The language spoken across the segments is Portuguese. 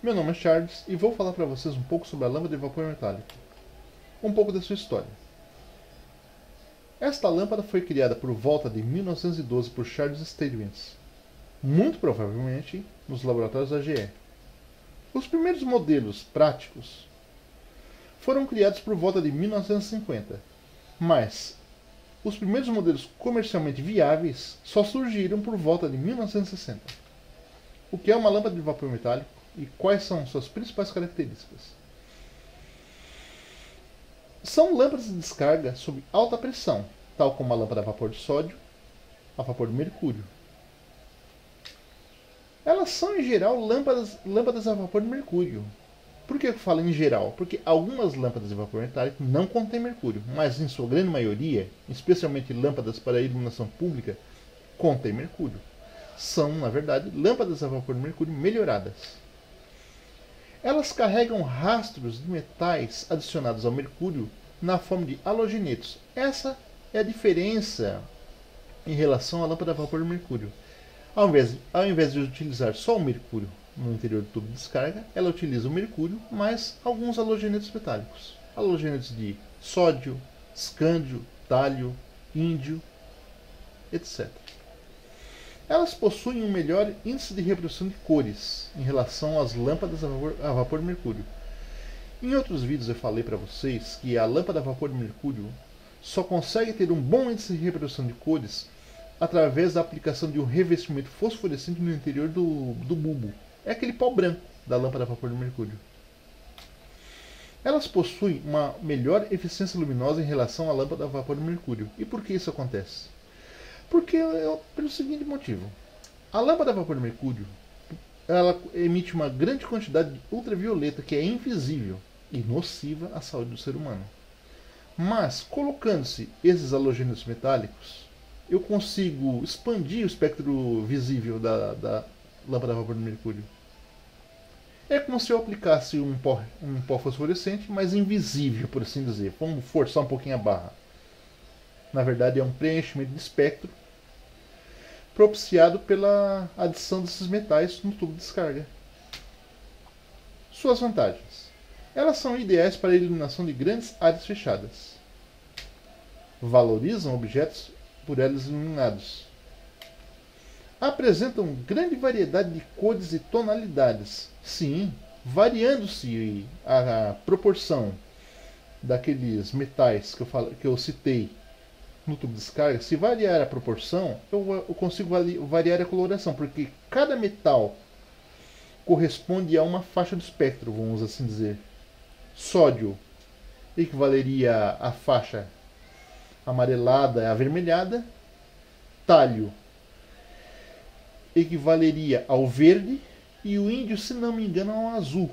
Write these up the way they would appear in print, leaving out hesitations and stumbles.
Meu nome é Charles e vou falar para vocês um pouco sobre a lâmpada de vapor metálico. Um pouco da sua história. Esta lâmpada foi criada por volta de 1912 por Charles Stevens, muito provavelmente nos laboratórios da GE. Os primeiros modelos práticos foram criados por volta de 1950, mas os primeiros modelos comercialmente viáveis só surgiram por volta de 1960. O que é uma lâmpada de vapor metálico e quais são suas principais características? São lâmpadas de descarga sob alta pressão, tal como a lâmpada a vapor de sódio, a vapor de mercúrio. Elas são, em geral, lâmpadas a vapor de mercúrio. Por que eu falo em geral? Porque algumas lâmpadas de vapor metálico não contêm mercúrio, mas em sua grande maioria, especialmente lâmpadas para iluminação pública, contêm mercúrio. São, na verdade, lâmpadas a vapor de mercúrio melhoradas. Elas carregam rastros de metais adicionados ao mercúrio na forma de halogenetos. Essa é a diferença em relação à lâmpada a vapor de mercúrio. Ao invés de utilizar só o mercúrio no interior do tubo de descarga, ela utiliza o mercúrio mais alguns halogenetos metálicos. Halogenetos de sódio, escândio, tálio, índio, etc. Elas possuem um melhor índice de reprodução de cores em relação às lâmpadas a vapor de mercúrio. Em outros vídeos eu falei para vocês que a lâmpada a vapor de mercúrio só consegue ter um bom índice de reprodução de cores através da aplicação de um revestimento fosforescente no interior do bulbo. É aquele pó branco da lâmpada a vapor de mercúrio. Elas possuem uma melhor eficiência luminosa em relação à lâmpada a vapor de mercúrio. E por que isso acontece? Pelo seguinte motivo. A lâmpada a vapor de mercúrio ela emite uma grande quantidade de ultravioleta que é invisível e nociva à saúde do ser humano. Mas, colocando-se esses halogênios metálicos, eu consigo expandir o espectro visível da lâmpada a vapor de mercúrio. É como se eu aplicasse um pó fosforescente, mas invisível, por assim dizer. Vamos forçar um pouquinho a barra. Na verdade, é um preenchimento de espectro propiciado pela adição desses metais no tubo de descarga. Suas vantagens. Elas são ideais para a iluminação de grandes áreas fechadas. Valorizam objetos por elas iluminados. Apresentam grande variedade de cores e tonalidades. Sim, variando-se a proporção daqueles metais que eu citei no tubo de descarga, se variar a proporção, eu consigo variar a coloração, porque cada metal corresponde a uma faixa do espectro, vamos assim dizer. Sódio equivaleria à faixa amarelada e avermelhada. Tálio equivaleria ao verde. E o índio, se não me engano, é um azul.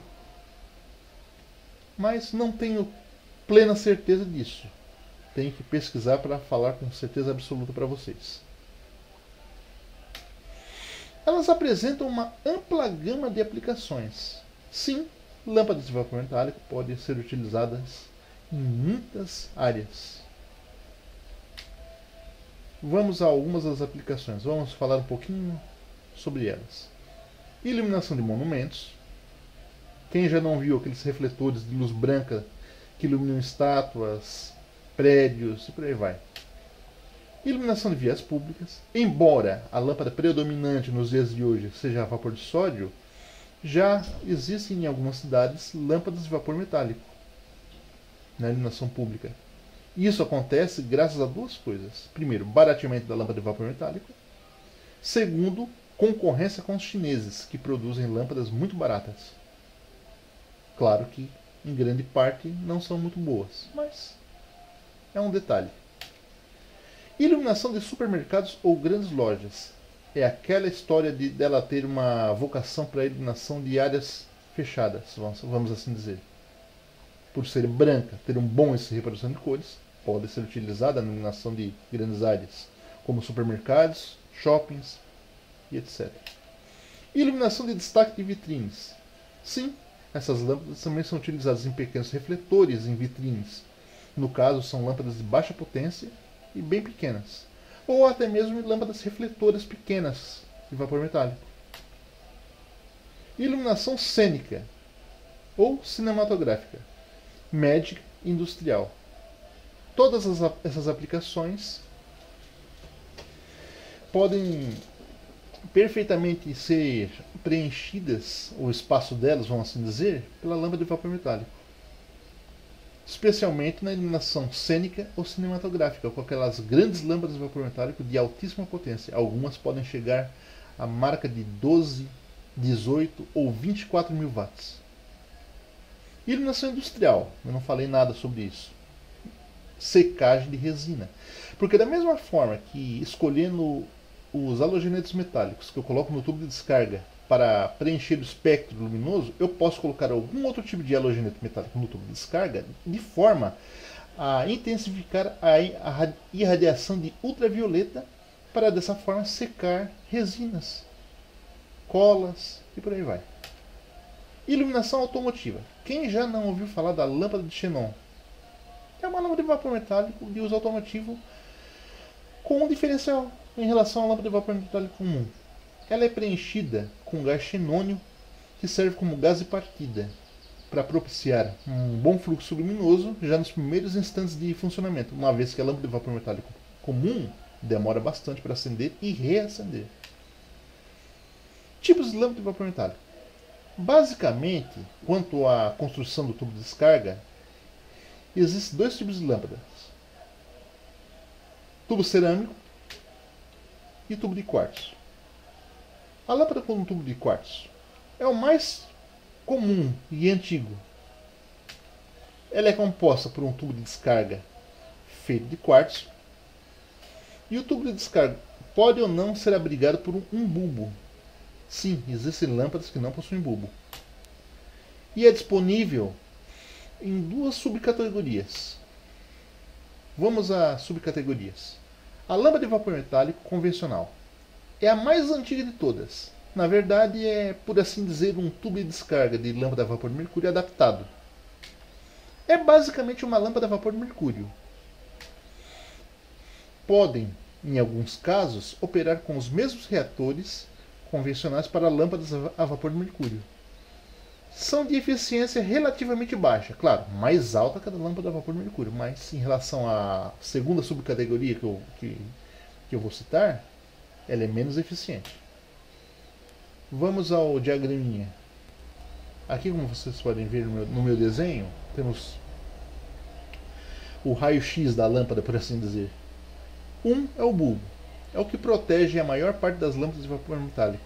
Mas não tenho plena certeza disso. Tenho que pesquisar para falar com certeza absoluta para vocês. Elas apresentam uma ampla gama de aplicações. Sim, lâmpadas de vapor metálico podem ser utilizadas em muitas áreas. Vamos a algumas das aplicações. Vamos falar um pouquinho sobre elas. Iluminação de monumentos. Quem já não viu aqueles refletores de luz branca que iluminam estátuas, prédios e por aí vai. Iluminação de vias públicas. Embora a lâmpada predominante nos dias de hoje seja a vapor de sódio, já existem em algumas cidades lâmpadas de vapor metálico na iluminação pública. Isso acontece graças a duas coisas. Primeiro, barateamento da lâmpada de vapor metálico. Segundo, concorrência com os chineses, que produzem lâmpadas muito baratas. Claro que, em grande parte, não são muito boas, mas é um detalhe. Iluminação de supermercados ou grandes lojas. É aquela história dela ter uma vocação para a iluminação de áreas fechadas, vamos assim dizer. Por ser branca, ter um bom índice de reprodução de cores, pode ser utilizada na iluminação de grandes áreas, como supermercados, shoppings e etc. Iluminação de destaque de vitrines. Sim, essas lâmpadas também são utilizadas em pequenos refletores em vitrines. No caso, são lâmpadas de baixa potência e bem pequenas. Ou até mesmo lâmpadas refletoras pequenas de vapor metálico. Iluminação cênica ou cinematográfica, médica e industrial. Todas essas aplicações podem perfeitamente ser preenchidas, o espaço delas, vamos assim dizer, pela lâmpada de vapor metálico. Especialmente na iluminação cênica ou cinematográfica, com aquelas grandes lâmpadas de vapor metálico de altíssima potência. Algumas podem chegar à marca de 12, 18 ou 24 mil watts. Iluminação industrial, eu não falei nada sobre isso. Secagem de resina. Porque da mesma forma que escolhendo os halogenetos metálicos que eu coloco no tubo de descarga para preencher o espectro luminoso, eu posso colocar algum outro tipo de halogeneto metálico no tubo de descarga de forma a intensificar a irradiação de ultravioleta para dessa forma secar resinas, colas e por aí vai. Iluminação automotiva. Quem já não ouviu falar da lâmpada de xenon? É uma lâmpada de vapor metálico de uso automotivo com um diferencial em relação à lâmpada de vapor metálico comum. Ela é preenchida com gás xenônio, que serve como gás de partida para propiciar um bom fluxo luminoso já nos primeiros instantes de funcionamento, uma vez que a lâmpada de vapor metálico comum demora bastante para acender e reacender. Tipos de lâmpada de vapor metálico. Basicamente, quanto à construção do tubo de descarga, existem dois tipos de lâmpadas: tubo cerâmico e tubo de quartzo. A lâmpada com tubo de quartzo é o mais comum e antigo. Ela é composta por um tubo de descarga feito de quartzo, e o tubo de descarga pode ou não ser abrigado por um bulbo. Sim, existem lâmpadas que não possuem bulbo. E é disponível em duas subcategorias. Vamos a subcategorias. A lâmpada de vapor metálico convencional é a mais antiga de todas. Na verdade, é, por assim dizer, um tubo de descarga de lâmpada a vapor de mercúrio adaptado. É basicamente uma lâmpada a vapor de mercúrio. Podem, em alguns casos, operar com os mesmos reatores convencionais para lâmpadas a vapor de mercúrio. São de eficiência relativamente baixa, claro, mais alta que a da lâmpada a vapor de mercúrio, mas em relação à segunda subcategoria que eu vou citar, ela é menos eficiente. Vamos ao diagraminha. Aqui, como vocês podem ver no meu desenho, temos o raio-x da lâmpada, por assim dizer. Um é o bulbo, é o que protege a maior parte das lâmpadas de vapor metálico.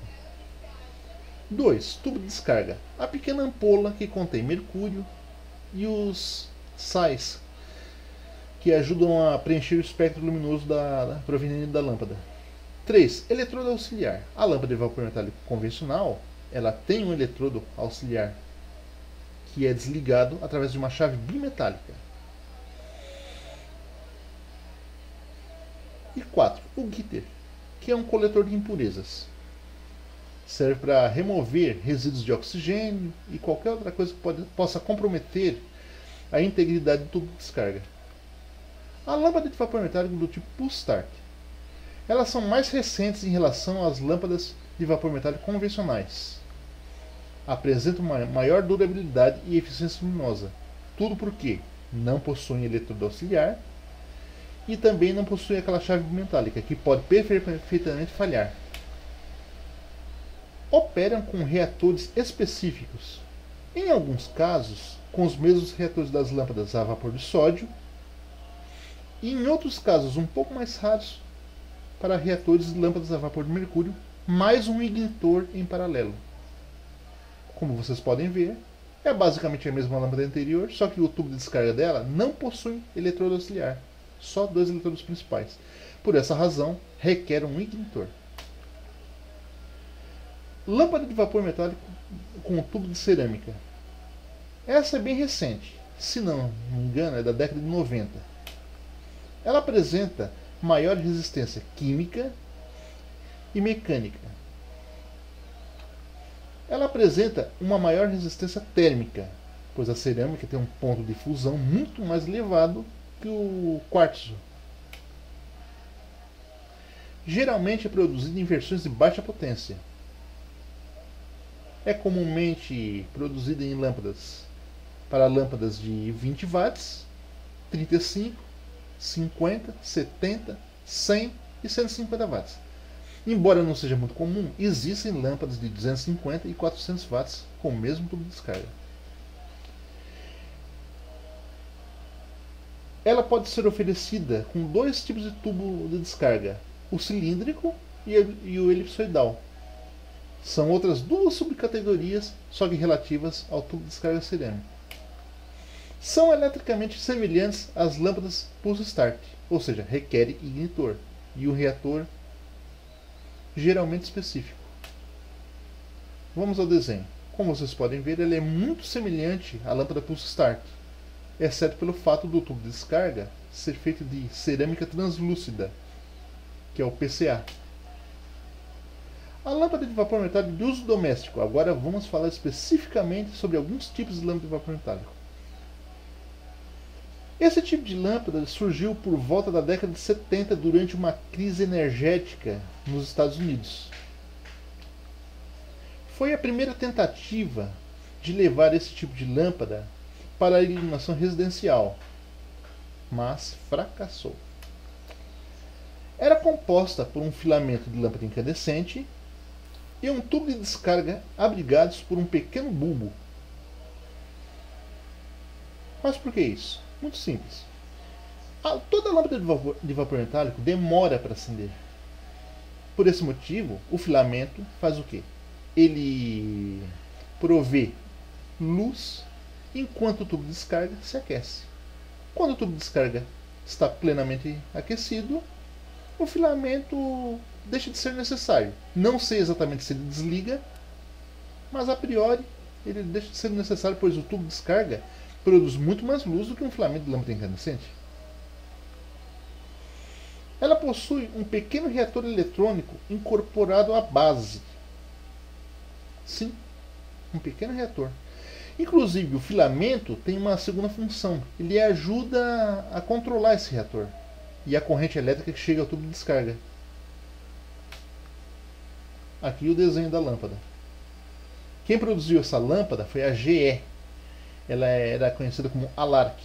2. Tubo de descarga, a pequena ampola que contém mercúrio e os sais que ajudam a preencher o espectro luminoso proveniente da lâmpada. 3. Eletrodo auxiliar. A lâmpada de vapor metálico convencional, ela tem um eletrodo auxiliar que é desligado através de uma chave bimetálica. E 4. O Gitter, que é um coletor de impurezas. Serve para remover resíduos de oxigênio e qualquer outra coisa que possa comprometer a integridade do tubo de descarga. A lâmpada de vapor metálico do tipo Pull Start. Elas são mais recentes em relação às lâmpadas de vapor metálico convencionais. Apresentam uma maior durabilidade e eficiência luminosa. Tudo porque não possuem eletrodo auxiliar e também não possuem aquela chave bimetálica que pode perfeitamente falhar. Operam com reatores específicos, em alguns casos com os mesmos reatores das lâmpadas a vapor de sódio, e em outros casos um pouco mais raros para reatores de lâmpadas a vapor de mercúrio, mais um ignitor em paralelo. Como vocês podem ver, é basicamente a mesma lâmpada anterior, só que o tubo de descarga dela não possui eletrodo auxiliar, só dois eletrodos principais. Por essa razão, requer um ignitor. Lâmpada de vapor metálico com tubo de cerâmica. Essa é bem recente, se não me engano é da década de 90. Ela apresenta maior resistência química e mecânica. Ela apresenta uma maior resistência térmica, pois a cerâmica tem um ponto de fusão muito mais elevado que o quartzo. Geralmente é produzida em versões de baixa potência. é comumente produzida em lâmpadas para lâmpadas de 20 watts, 35, 50, 70, 100 e 150 watts. Embora não seja muito comum, existem lâmpadas de 250 e 400 watts com o mesmo tubo de descarga. Ela pode ser oferecida com dois tipos de tubo de descarga, o cilíndrico e o elipsoidal. São outras duas subcategorias, só que relativas ao tubo de descarga cerâmico. São eletricamente semelhantes às lâmpadas pulse start, ou seja, requerem ignitor e um reator geralmente específico. Vamos ao desenho. Como vocês podem ver, ele é muito semelhante à lâmpada pulse start, exceto pelo fato do tubo de descarga ser feito de cerâmica translúcida, que é o PCA. A lâmpada de vapor metálico de uso doméstico. Agora vamos falar especificamente sobre alguns tipos de lâmpada de vapor metálico. Esse tipo de lâmpada surgiu por volta da década de 70 durante uma crise energética nos Estados Unidos. Foi a primeira tentativa de levar esse tipo de lâmpada para a iluminação residencial, mas fracassou. Era composta por um filamento de lâmpada incandescente e um tubo de descarga abrigados por um pequeno bulbo. Mas por que isso? Muito simples. Toda lâmpada de vapor metálico demora para acender. Por esse motivo, o filamento faz o quê? Ele provê luz enquanto o tubo de descarga se aquece. Quando o tubo de descarga está plenamente aquecido, o filamento deixa de ser necessário. Não sei exatamente se ele desliga, mas a priori ele deixa de ser necessário, pois o tubo de descarga produz muito mais luz do que um filamento de lâmpada incandescente. Ela possui um pequeno reator eletrônico incorporado à base. Sim, um pequeno reator. Inclusive, o filamento tem uma segunda função. Ele ajuda a controlar esse reator e a corrente elétrica que chega ao tubo de descarga. Aqui o desenho da lâmpada. Quem produziu essa lâmpada foi a GE. Ela era conhecida como Alarc.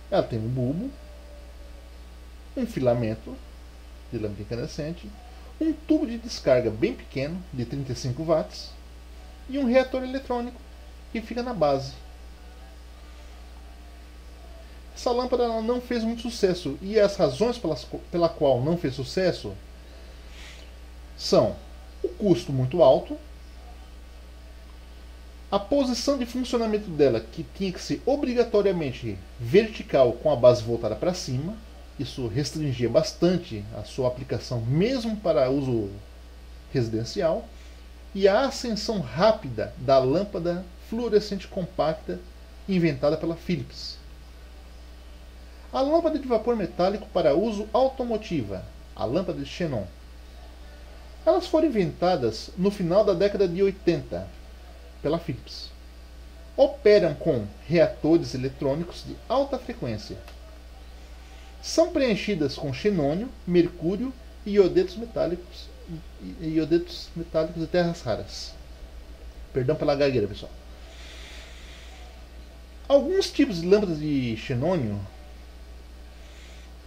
Ela tem um bulbo, um filamento de lâmpada incandescente, um tubo de descarga bem pequeno, de 35 watts, e um reator eletrônico que fica na base. Essa lâmpada não fez muito sucesso, e as razões pela qual não fez sucesso são o custo muito alto, a posição de funcionamento dela, que tinha que ser obrigatoriamente vertical com a base voltada para cima. Isso restringia bastante a sua aplicação, mesmo para uso residencial. E a ascensão rápida da lâmpada fluorescente compacta inventada pela Philips. A lâmpada de vapor metálico para uso automotiva, a lâmpada de xenon. Elas foram inventadas no final da década de 80 pela Philips. Operam com reatores eletrônicos de alta frequência. São preenchidas com xenônio, mercúrio e iodetos metálicos e terras raras. Perdão pela gagueira, pessoal. Alguns tipos de lâmpadas de xenônio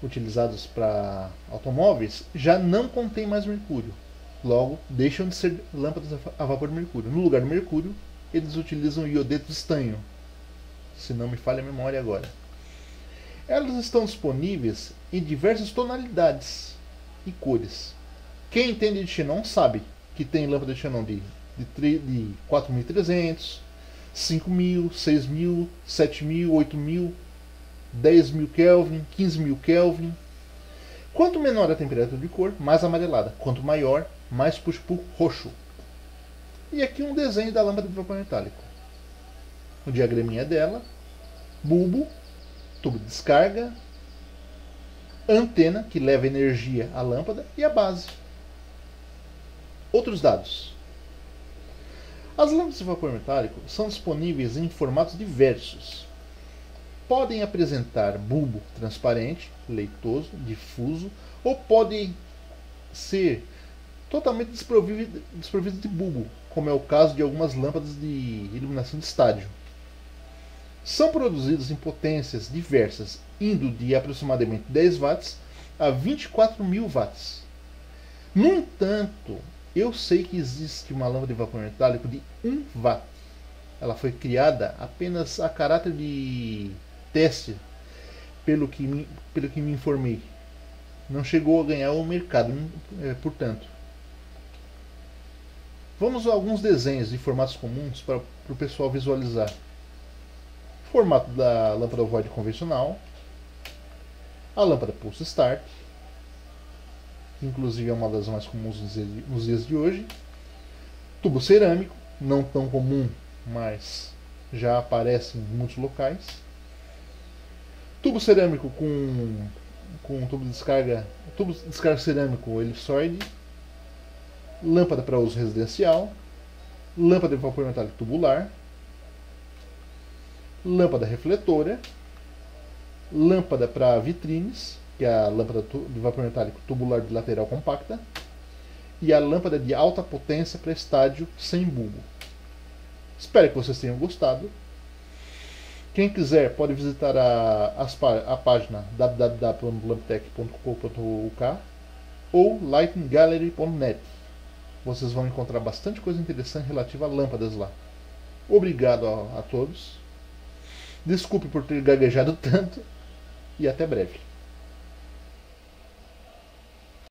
utilizados para automóveis já não contêm mais mercúrio. Logo, deixam de ser lâmpadas a vapor de mercúrio. No lugar do mercúrio, eles utilizam iodeto de estanho, se não me falha a memória agora. Elas estão disponíveis em diversas tonalidades e cores. Quem entende de xenon sabe que tem lâmpada de xenon de 4.300, 5.000, 6.000, 7.000, 8.000, 10.000 Kelvin, 15.000 Kelvin. Quanto menor a temperatura de cor, mais amarelada. Quanto maior, mais puxa para o roxo. E aqui um desenho da lâmpada de vapor metálico. O diagraminha dela, bulbo, tubo de descarga, antena que leva energia à lâmpada e a base. Outros dados. As lâmpadas de vapor metálico são disponíveis em formatos diversos. Podem apresentar bulbo transparente, leitoso, difuso, ou podem ser totalmente desprovidas de bulbo, como é o caso de algumas lâmpadas de iluminação de estádio. São produzidas em potências diversas, indo de aproximadamente 10 watts a 24.000 watts. No entanto, eu sei que existe uma lâmpada de vapor metálico de 1 watt. Ela foi criada apenas a caráter de teste, pelo que me informei. Não chegou a ganhar o mercado, portanto. Vamos a alguns desenhos de formatos comuns para o pessoal visualizar. Formato da lâmpada ovoide convencional, a lâmpada pulse start, que inclusive é uma das mais comuns nos dias de hoje, tubo cerâmico, não tão comum, mas já aparece em muitos locais, tubo cerâmico com tubo de descarga cerâmico elipsoide, lâmpada para uso residencial, lâmpada de vapor metálico tubular, lâmpada refletora, lâmpada para vitrines, que é a lâmpada de vapor metálico tubular de lateral compacta, e a lâmpada de alta potência para estádio sem bulbo. Espero que vocês tenham gostado. Quem quiser pode visitar a página www.lamptech.com.uk ou lightinggallery.net. Vocês vão encontrar bastante coisa interessante relativa a lâmpadas lá. Obrigado a todos. Desculpe por ter gaguejado tanto e até breve.